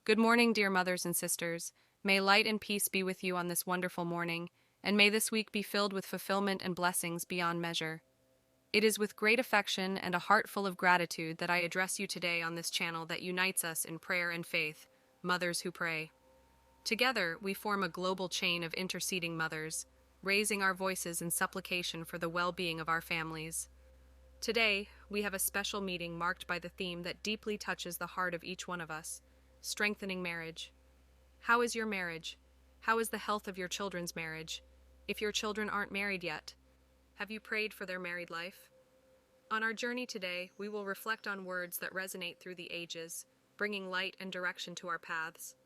Good morning, dear mothers and sisters. May light and peace be with you on this wonderful morning, and may this week be filled with fulfillment and blessings beyond measure. It is with great affection and a heart full of gratitude that I address you today on this channel that unites us in prayer and faith, Mothers Who Pray. Together, we form a global chain of interceding mothers, raising our voices in supplication for the well-being of our families. Today, we have a special meeting marked by the theme that deeply touches the heart of each one of us: strengthening marriage. How is your marriage? How is the health of your children's marriage? If your children aren't married yet, have you prayed for their married life? On our journey today, we will reflect on words that resonate through the ages, bringing light and direction to our paths.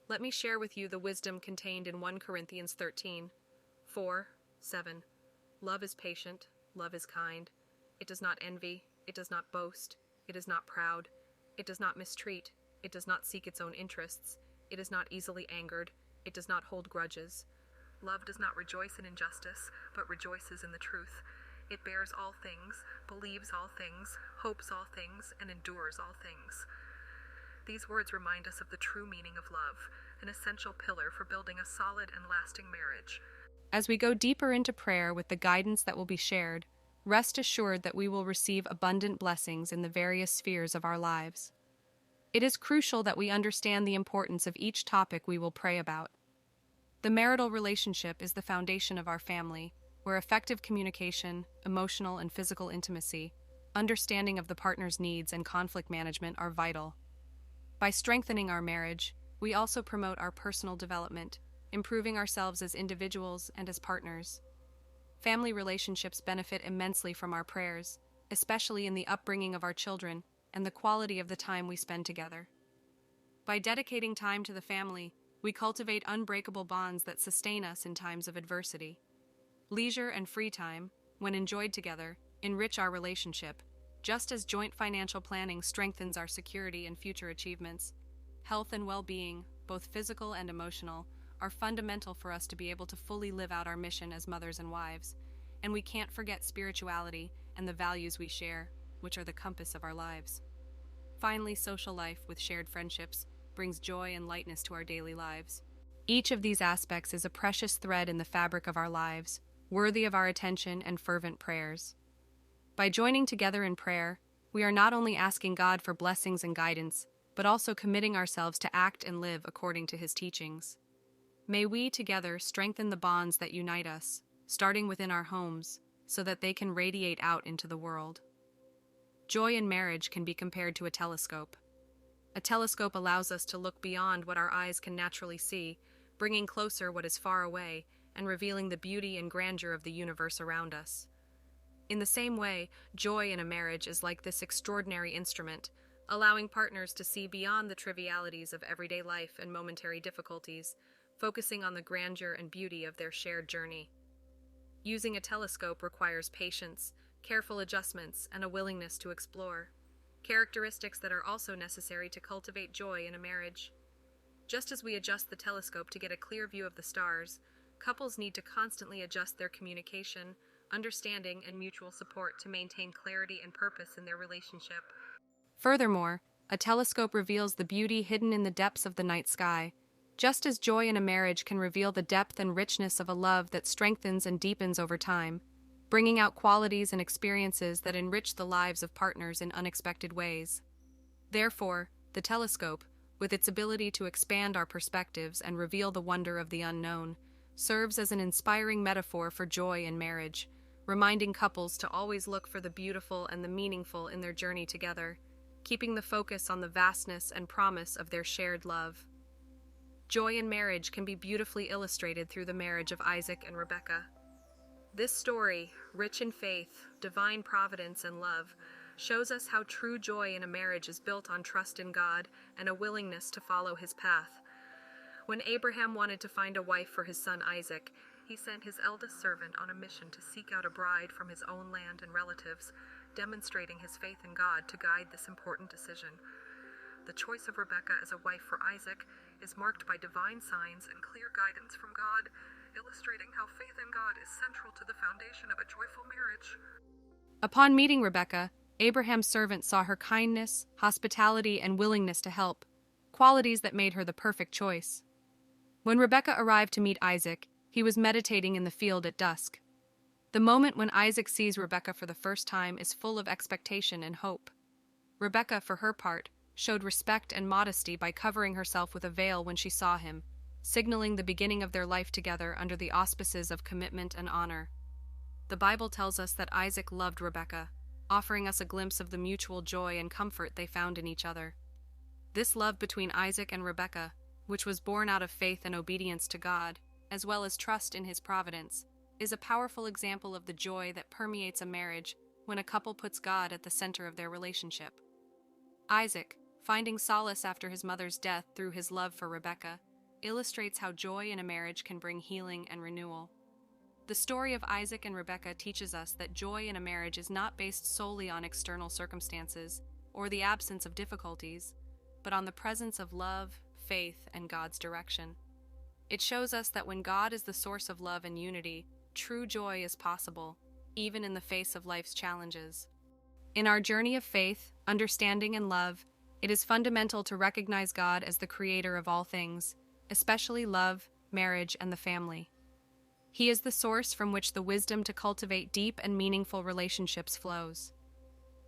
Let me share with you the wisdom contained in 1 Corinthians 13, 4, 7. Love is patient, love is kind. It does not envy, it does not boast, it is not proud, it does not mistreat, it does not seek its own interests, it is not easily angered, it does not hold grudges. Love does not rejoice in injustice, but rejoices in the truth. It bears all things, believes all things, hopes all things, and endures all things. These words remind us of the true meaning of love, an essential pillar for building a solid and lasting marriage. As we go deeper into prayer with the guidance that will be shared, rest assured that we will receive abundant blessings in the various spheres of our lives. It is crucial that we understand the importance of each topic we will pray about. The marital relationship is the foundation of our family, where effective communication, emotional and physical intimacy, understanding of the partner's needs, and conflict management are vital. By strengthening our marriage, we also promote our personal development, improving ourselves as individuals and as partners. Family relationships benefit immensely from our prayers, especially in the upbringing of our children and the quality of the time we spend together. By dedicating time to the family, we cultivate unbreakable bonds that sustain us in times of adversity. Leisure and free time, when enjoyed together, enrich our relationship, just as joint financial planning strengthens our security and future achievements. Health and well-being, both physical and emotional, are fundamental for us to be able to fully live out our mission as mothers and wives, and we can't forget spirituality and the values we share, which are the compass of our lives. Finally, social life with shared friendships brings joy and lightness to our daily lives. Each of these aspects is a precious thread in the fabric of our lives, worthy of our attention and fervent prayers. By joining together in prayer, we are not only asking God for blessings and guidance, but also committing ourselves to act and live according to His teachings. May we together strengthen the bonds that unite us, starting within our homes, so that they can radiate out into the world. Joy in marriage can be compared to a telescope. A telescope allows us to look beyond what our eyes can naturally see, bringing closer what is far away and revealing the beauty and grandeur of the universe around us. In the same way, joy in a marriage is like this extraordinary instrument, allowing partners to see beyond the trivialities of everyday life and momentary difficulties, focusing on the grandeur and beauty of their shared journey. Using a telescope requires patience, careful adjustments, and a willingness to explore, characteristics that are also necessary to cultivate joy in a marriage. Just as we adjust the telescope to get a clear view of the stars, couples need to constantly adjust their communication, understanding, and mutual support to maintain clarity and purpose in their relationship. Furthermore, a telescope reveals the beauty hidden in the depths of the night sky, just as joy in a marriage can reveal the depth and richness of a love that strengthens and deepens over time, bringing out qualities and experiences that enrich the lives of partners in unexpected ways. Therefore, the telescope, with its ability to expand our perspectives and reveal the wonder of the unknown, serves as an inspiring metaphor for joy in marriage, reminding couples to always look for the beautiful and the meaningful in their journey together, keeping the focus on the vastness and promise of their shared love. Joy in marriage can be beautifully illustrated through the marriage of Isaac and Rebekah. This story, rich in faith, divine providence, and love, shows us how true joy in a marriage is built on trust in God and a willingness to follow His path. When Abraham wanted to find a wife for his son Isaac, he sent his eldest servant on a mission to seek out a bride from his own land and relatives, demonstrating his faith in God to guide this important decision. The choice of Rebekah as a wife for Isaac is marked by divine signs and clear guidance from God, illustrating how faith in God is central to the foundation of a joyful marriage. Upon meeting Rebekah, Abraham's servant saw her kindness, hospitality, and willingness to help, qualities that made her the perfect choice. When Rebecca arrived to meet Isaac, he was meditating in the field at dusk. The moment when Isaac sees Rebecca for the first time is full of expectation and hope. Rebecca, for her part, showed respect and modesty by covering herself with a veil when she saw him, signaling the beginning of their life together under the auspices of commitment and honor. The Bible tells us that Isaac loved Rebecca, offering us a glimpse of the mutual joy and comfort they found in each other. This love between Isaac and Rebecca, which was born out of faith and obedience to God, as well as trust in His providence, is a powerful example of the joy that permeates a marriage when a couple puts God at the center of their relationship. Isaac, finding solace after his mother's death through his love for Rebecca, illustrates how joy in a marriage can bring healing and renewal. The story of Isaac and Rebecca teaches us that joy in a marriage is not based solely on external circumstances or the absence of difficulties, but on the presence of love, faith, and God's direction. It shows us that when God is the source of love and unity, true joy is possible, even in the face of life's challenges. In our journey of faith, understanding, and love, it is fundamental to recognize God as the creator of all things, especially love, marriage, and the family. He is the source from which the wisdom to cultivate deep and meaningful relationships flows.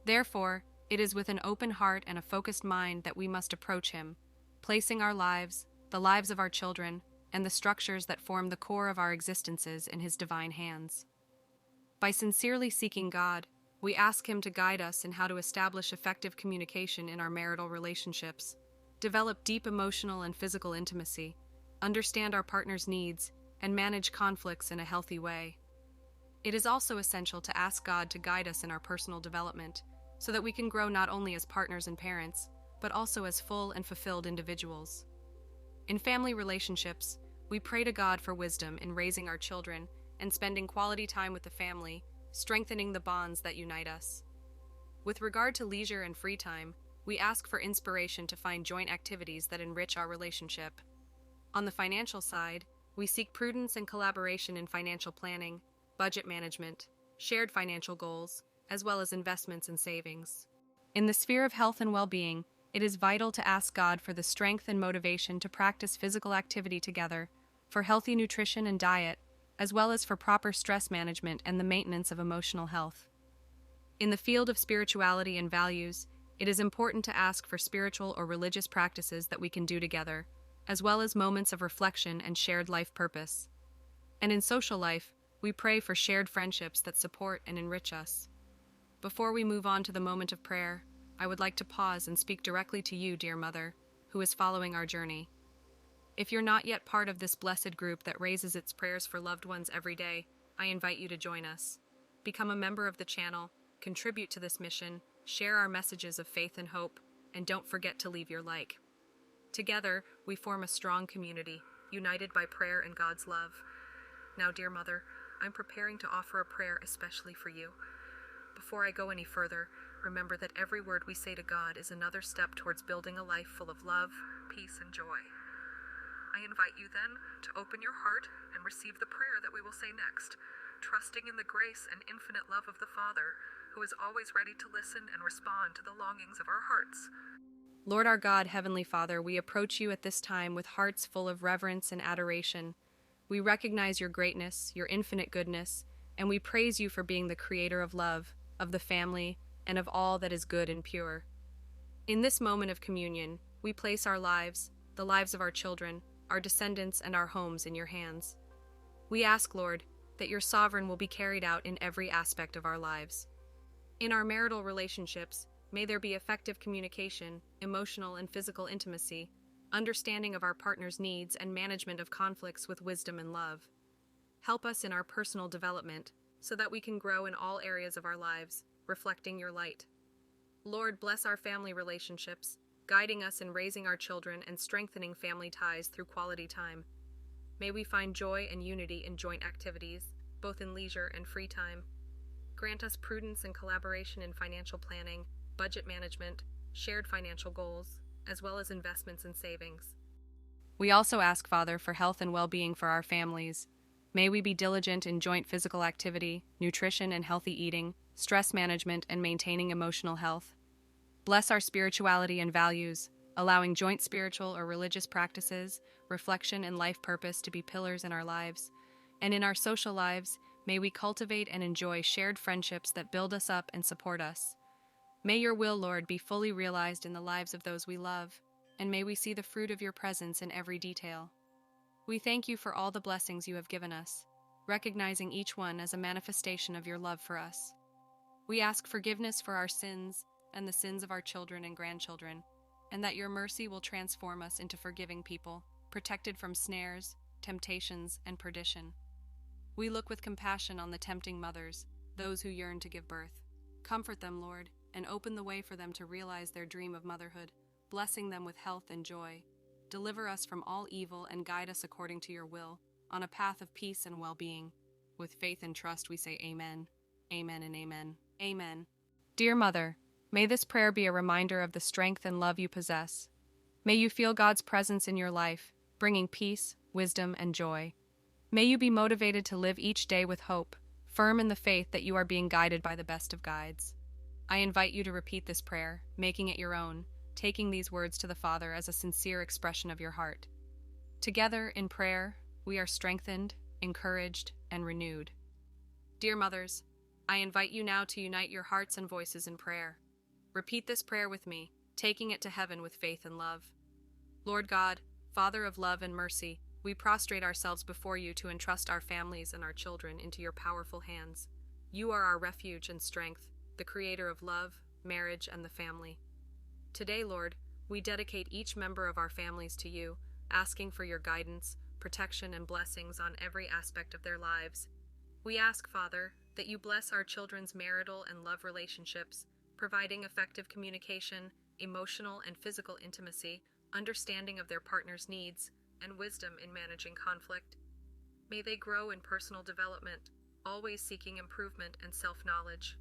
Therefore, it is with an open heart and a focused mind that we must approach Him, placing our lives, the lives of our children, and the structures that form the core of our existences in His divine hands. By sincerely seeking God, we ask Him to guide us in how to establish effective communication in our marital relationships, develop deep emotional and physical intimacy, understand our partner's needs, and manage conflicts in a healthy way. It is also essential to ask God to guide us in our personal development, so that we can grow not only as partners and parents, but also as full and fulfilled individuals. In family relationships, we pray to God for wisdom in raising our children and spending quality time with the family, strengthening the bonds that unite us. With regard to leisure and free time, we ask for inspiration to find joint activities that enrich our relationship. On the financial side, we seek prudence and collaboration in financial planning, budget management, shared financial goals, as well as investments and savings. In the sphere of health and well-being, it is vital to ask God for the strength and motivation to practice physical activity together, for healthy nutrition and diet, as well as for proper stress management and the maintenance of emotional health. In the field of spirituality and values, it is important to ask for spiritual or religious practices that we can do together, as well as moments of reflection and shared life purpose. And in social life, we pray for shared friendships that support and enrich us. Before we move on to the moment of prayer, I would like to pause and speak directly to you, dear Mother, who is following our journey. If you're not yet part of this blessed group that raises its prayers for loved ones every day, I invite you to join us. Become a member of the channel, contribute to this mission, share our messages of faith and hope, and don't forget to leave your like. Together, we form a strong community, united by prayer and God's love. Now, dear Mother, I'm preparing to offer a prayer especially for you. Before I go any further, remember that every word we say to God is another step towards building a life full of love, peace, and joy. I invite you then to open your heart and receive the prayer that we will say next, trusting in the grace and infinite love of the Father, who is always ready to listen and respond to the longings of our hearts. Lord our God, Heavenly Father, we approach you at this time with hearts full of reverence and adoration. We recognize your greatness, your infinite goodness, and we praise you for being the creator of love, of the family, and of all that is good and pure. In this moment of communion, we place our lives, the lives of our children, our descendants, and our homes in your hands. We ask, Lord, that your sovereign will be carried out in every aspect of our lives. In our marital relationships, may there be effective communication, emotional and physical intimacy, understanding of our partner's needs, and management of conflicts with wisdom and love. Help us in our personal development, so that we can grow in all areas of our lives, reflecting your light. Lord, bless our family relationships, guiding us in raising our children and strengthening family ties through quality time. May we find joy and unity in joint activities, both in leisure and free time. Grant us prudence and collaboration in financial planning, budget management, shared financial goals, as well as investments and savings. We also ask, Father, for health and well-being for our families. May we be diligent in joint physical activity, nutrition and healthy eating, stress management, and maintaining emotional health. Bless our spirituality and values, allowing joint spiritual or religious practices, reflection, and life purpose to be pillars in our lives. And in our social lives, may we cultivate and enjoy shared friendships that build us up and support us. May your will, Lord, be fully realized in the lives of those we love, and may we see the fruit of your presence in every detail. We thank you for all the blessings you have given us, recognizing each one as a manifestation of your love for us. We ask forgiveness for our sins and the sins of our children and grandchildren, and that your mercy will transform us into forgiving people, protected from snares, temptations, and perdition. We look with compassion on the tempting mothers, those who yearn to give birth. Comfort them, Lord, and open the way for them to realize their dream of motherhood, blessing them with health and joy. Deliver us from all evil and guide us according to your will, on a path of peace and well-being. With faith and trust we say amen, amen, and amen. Amen. Dear Mother, may this prayer be a reminder of the strength and love you possess. May you feel God's presence in your life, bringing peace, wisdom, and joy. May you be motivated to live each day with hope, firm in the faith that you are being guided by the best of guides. I invite you to repeat this prayer, making it your own, taking these words to the Father as a sincere expression of your heart. Together, in prayer, we are strengthened, encouraged, and renewed. Dear mothers, I invite you now to unite your hearts and voices in prayer. Repeat this prayer with me, taking it to heaven with faith and love. Lord God, Father of love and mercy, we prostrate ourselves before you to entrust our families and our children into your powerful hands. You are our refuge and strength, the creator of love, marriage, and the family. Today, Lord, we dedicate each member of our families to you, asking for your guidance, protection, and blessings on every aspect of their lives. We ask, Father, that you bless our children's marital and love relationships, providing effective communication, emotional and physical intimacy, understanding of their partner's needs, and wisdom in managing conflict. May they grow in personal development, always seeking improvement and self-knowledge.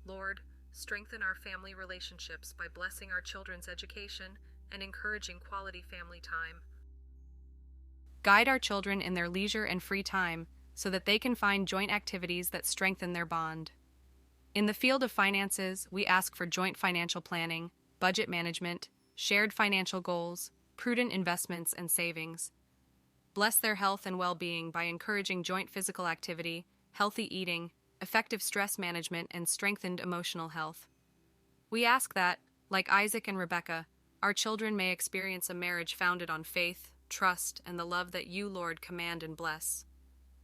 Lord, strengthen our family relationships by blessing our children's education and encouraging quality family time. Guide our children in their leisure and free time so that they can find joint activities that strengthen their bond. In the field of finances, we ask for joint financial planning, budget management, shared financial goals, prudent investments, and savings. Bless their health and well-being by encouraging joint physical activity, healthy eating, effective stress management, and strengthened emotional health. We ask that, like Isaac and Rebekah, our children may experience a marriage founded on faith, trust, and the love that you, Lord, command and bless.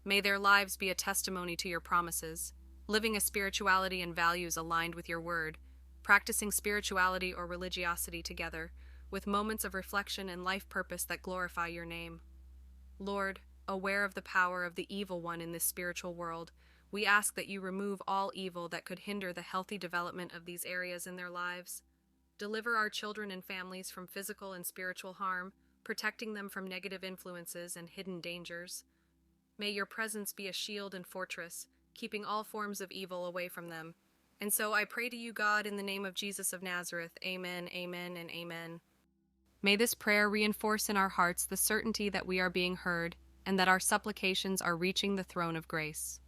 May their lives be a testimony to your promises, living a spirituality and values aligned with your word, practicing spirituality or religiosity together, with moments of reflection and life purpose that glorify your name. Lord, aware of the power of the evil one in this spiritual world, we ask that you remove all evil that could hinder the healthy development of these areas in their lives. Deliver our children and families from physical and spiritual harm, protecting them from negative influences and hidden dangers. May your presence be a shield and fortress, keeping all forms of evil away from them. And so I pray to you, God, in the name of Jesus of Nazareth. Amen, amen, and amen. May this prayer reinforce in our hearts the certainty that we are being heard and that our supplications are reaching the throne of grace.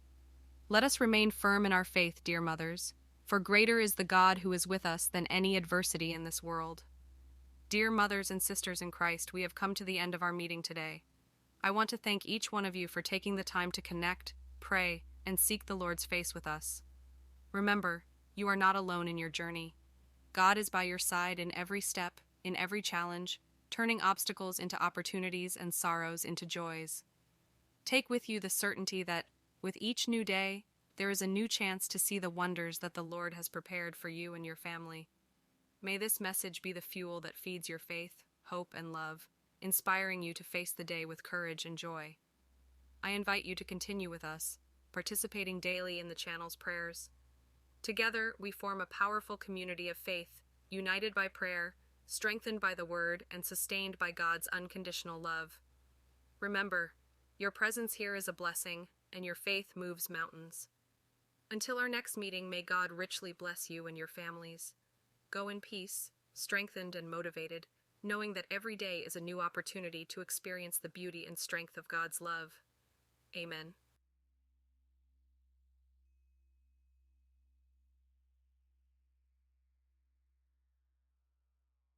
Let us remain firm in our faith, dear mothers, for greater is the God who is with us than any adversity in this world. Dear mothers and sisters in Christ, we have come to the end of our meeting today. I want to thank each one of you for taking the time to connect, pray, and seek the Lord's face with us. Remember, you are not alone in your journey. God is by your side in every step, in every challenge, turning obstacles into opportunities and sorrows into joys. Take with you the certainty that, with each new day, there is a new chance to see the wonders that the Lord has prepared for you and your family. May this message be the fuel that feeds your faith, hope, and love, inspiring you to face the day with courage and joy. I invite you to continue with us, participating daily in the channel's prayers. Together, we form a powerful community of faith, united by prayer, strengthened by the word, and sustained by God's unconditional love. Remember, your presence here is a blessing, and your faith moves mountains. Until our next meeting, may God richly bless you and your families. Go in peace, strengthened and motivated, knowing that every day is a new opportunity to experience the beauty and strength of God's love. Amen.